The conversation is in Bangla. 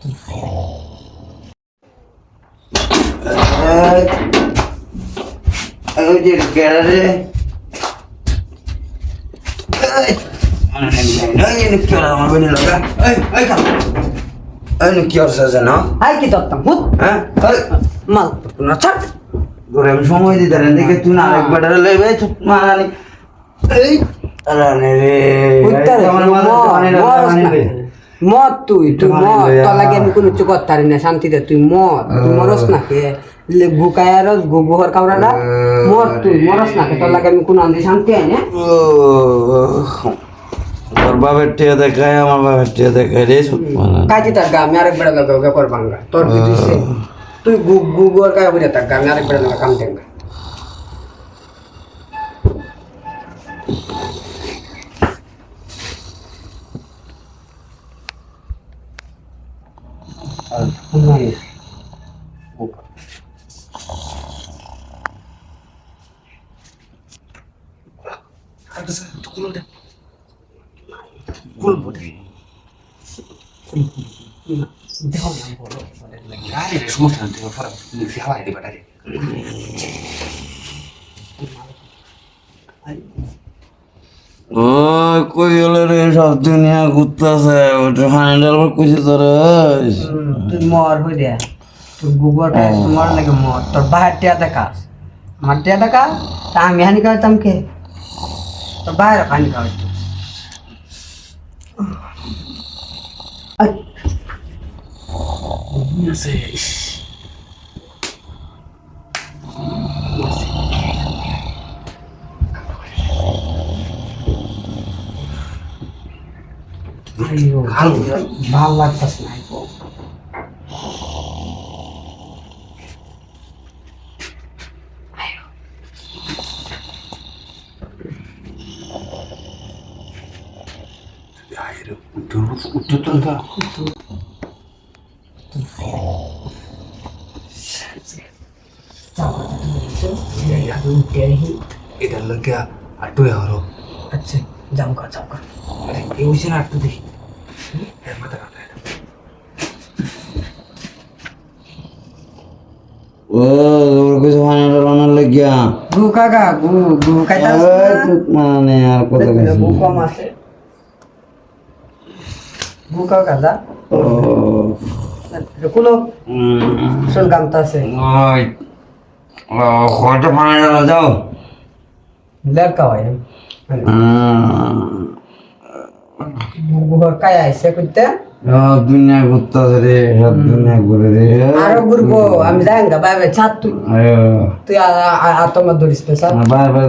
ওই যে গ্যারারে কি অবস্থা না হাই কি দত্তম হুত হ্যাঁ মাল না ছাড় তোরে আমি সময় দিতে রে দেখে তুই না আরেকবার লেবে মারানি এই রানে রে আমার মদ তুই মদ তোর লাগে আমি কোনো কিছু করতে পারি না শান্তিতে তুই মরস না কে গুকায়ার গুহর কাউরাটা তুই মরস না কে তোর লাগে আমি কোনো আনতে শান্তি আই না তোর বাবার টিয়া দেখায় আমার বাবার টিয়া দেখায় রে কাজে তার গা আমি আরেকবার লাগা করবাঙ্গা তোর কি তুই গুহর কায়া বুঝে তার গা আমি আরেকবার লাগা কাম দেঙ্গা ও কই গেল রে সব দুনিয়া ঘুরতেছে ওটা হ্যান্ডেল কইছে তোর তুই মর হই দে তুই গুগল কাজ মর লাগে মর তোর বাহার টিয়া দেখাস আমার টিয়া দেখা তা আমি হানি খাওয়াতাম কে তোর বাইরে হানি খাওয়াইতো ভাল লাগতেছে না এটা লগে আটু হরো আচ্ছা যাও কর আরে এই হইছে না আটু দেখি হ্যাঁ মাথা কাটা ও ওর কিছু হ্যান্ডেল রানার লাগিয়া গু কাকা গু কাইতা মানে আর কত গু কম আছে গু কাকা দা ও কুলো শুন কামতা আছে ওই কত হ্যান্ডেল যাও লড়কা হয় গুহর কায় আইছে কইতে সব দুনিয়া ঘুরতেছে রে সব দুনিয়া ঘুরে রে আরো ঘুরবো আমি যাই গা বাই বাই ছাড় তুই আয় তুই আর তোমার ধরিস না বারবার